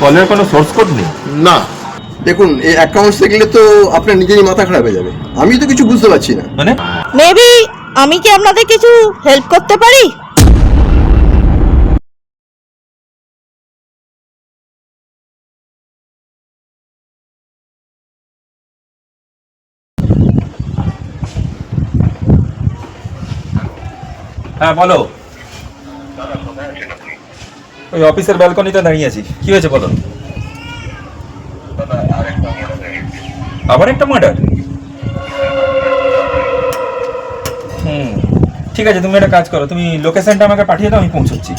কলের কোনো source code নেই? না, দেখুন এই অ্যাকাউন্টস দেখলে তো আপনার নিজেরই মাথা খারাপ হয়ে যাবে। আমি তো কিছু বুঝতে পারছি না। মানে মেবি আমি কি আপনাদের কিছু হেল্প করতে পারি? হ্যাঁ বলো। ওই অফিসের ব্যালকনিতে দাঁড়িয়ে আছি, কি হয়েছে বলো। আবার একটা মার্ডার? হুম, ঠিক আছে, তুমি একটা কাজ করো, তুমি লোকেশনটা আমাকে পাঠিয়ে দাও, আমি পৌঁছচ্ছি।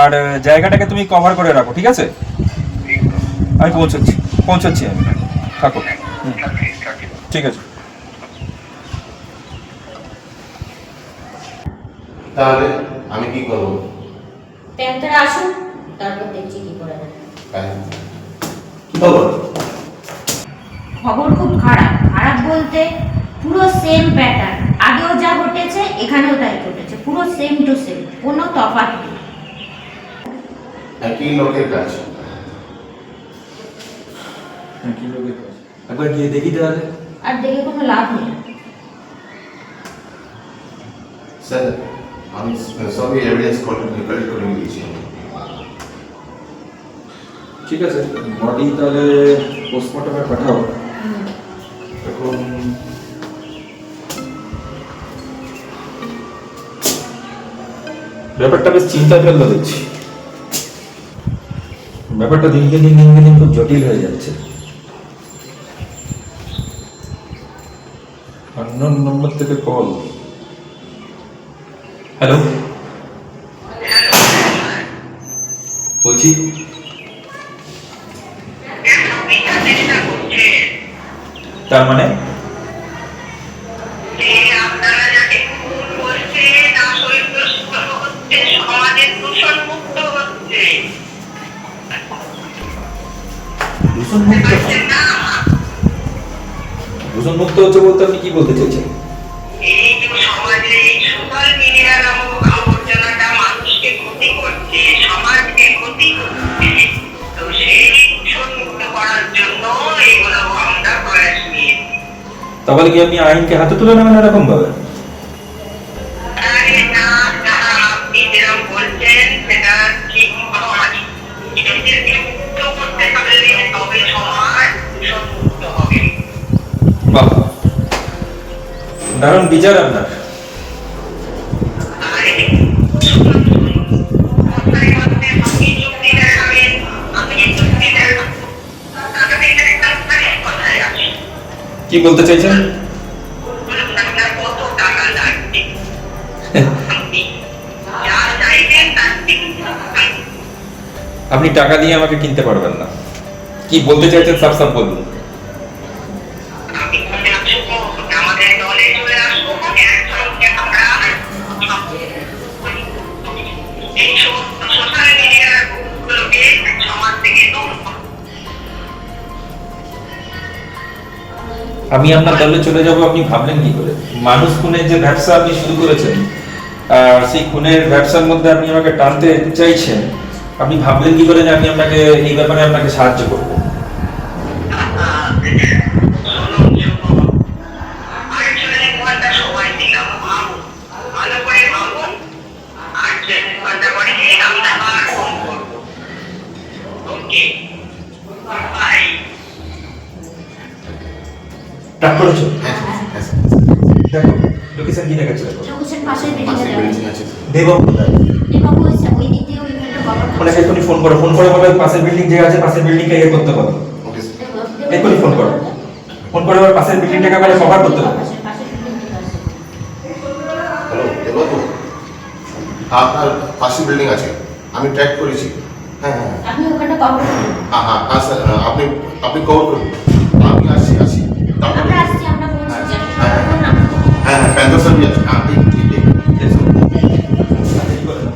আর জায়গাটাকে তুমি কভার করে রাখো, ঠিক আছে? আমি পৌঁছচ্ছি, পৌঁছচ্ছি আমি। থাকো। হুম, ঠিক আছে। তাহলে আমি কি করবো? প্যান্টারা আসুন, তারপর দেখছি কি করা যায়। কি খবর? খবর খুব খারাপ। খারাপ বলতে পুরো সেম প্যাটার্ন, আগেও যা ঘটেছে এখানেও তাই ঘটেছে, পুরো সেম টু সেম, কোনো তফাৎ নেই। একই লোকের কাজ। একবার গিয়ে দেখি তাহলে। আর দেখে কোনো লাভ নেই। স্যার, আমি সবই এভিডেন্স কালেক্ট করে নিয়েছি। ঠিক আছে, বডি তাহলে পোস্টমর্টমে পাঠাও। এখন ব্যাপারটা বেশ চিন্তা ফেললো দেখছি। ব্যাপারটা দিনকে দিন খুব জটিল হয়ে যাচ্ছে। আননোন নম্বর থেকে কল। হ্যালো, বলছি তার মানে দূষণ মুক্ত? দূষণ মুক্ত হচ্ছে বলতে আপনি কি বলতে চাইছেন? এই যে সমাজে এই সোশ্যাল মিডিয়া নামক আবর্জনাটা মানুষকে ক্ষতি করছে, সমাজকে ক্ষতি করছে, তো সেই দূষণ মুক্ত করার জন্য এগুলো আমরা প্রয়াস নিয়েছি। তাহলে কি আপনি আইনকে হাতে তুলে নেবেন এরকম ভাবে? আরে না না, আপনি যেরকম বলছেন সেটা ঠিক নয়। এদেরকে মুক্ত করতে পারলে তবে সমাজ দূষণ মুক্ত হবে। বাহ, দারুণ বিচার আপনার। আরে কথায় কথায় আপনি যুক্তি দেখাবেন, আমি যুক্তি দেখাবো, তাহলে একটা কথায় আসি। কি বলতে চাইছেন? আপনার কত টাকা লাগবে? আপনি যা চাইবেন তার থেকে আপনি টাকা দিয়ে আমাকে কিনতে পারবেন না। কি বলতে চাইছেন সাফ সাফ বলুন। আমি মনে আসবো, আমাদের দলে চলে আসবো, একসঙ্গে আমরা এই সোশ্যাল মিডিয়ার গুলোকে সমাজ থেকে দূর করবো। আমি আপনার দলে চলে যাব, আপনি ভাবলেন কি করে? মানুষ খুনের যে ব্যবসা আপনি শুরু করেছেন, আর সেই খুনের ব্যবসার মধ্যে আপনি আমাকে টানতে চাইছেন, আপনি ভাবলেন কি করে যে আমি আপনাকে এই ব্যাপারে আপনাকে সাহায্য করব? ট্রাক করেছো? হ্যাঁ হ্যাঁ স্যার। দেখো লোকেশন কি দেখাচ্ছে, দেখো। লোকেশন পাশের পাশে বিল্ডিংয়ে বিল্ডিং যাবে। আছে। দেবম কোথায়? দেবাবু হয়েছে ওই দিক দিয়ে ওই ইভেন্টটা কভার ওনাকে এক্ষুনি ফোন করো, ফোন করে বলো পাশের বিল্ডিং যে আছে পাশের বিল্ডিংকে ইয়ে করতে বলো। Okay sir. এক্ষুনি ফোন করো, ফোন করে আবার পাশের বিল্ডিংটাকে বলে কভার করতে বলো। পাশের বিল্ডিং থেকে আসছে। হ্যালো দেবাবু, আপনার পাশে বিল্ডিং আছে, আমি ট্র্যাক করেছি। হ্যাঁ হ্যাঁ আপনি ওখানটা কভার করুন। হ্যাঁ হ্যাঁ হ্যাঁ স্যার, আপনি আপনি কভার করুন। আমি আসছি আসছি। তারপরে আমরা আসছি, আমরা পৌঁছে যাচ্ছি। হ্যাঁ হ্যাঁ এখন না। হ্যাঁ হ্যাঁ প্যান্টার স্যার আছে। হ্যাঁ ঠিক ঠিক ঠিক। এসো। তাড়াতাড়ি করে দাও।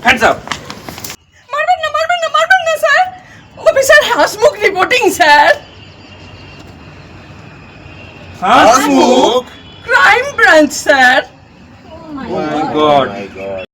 Hands up. মারবেন না sir. Officer Hasmukh reporting sir. Hasmukh. Crime branch sir. Oh my God.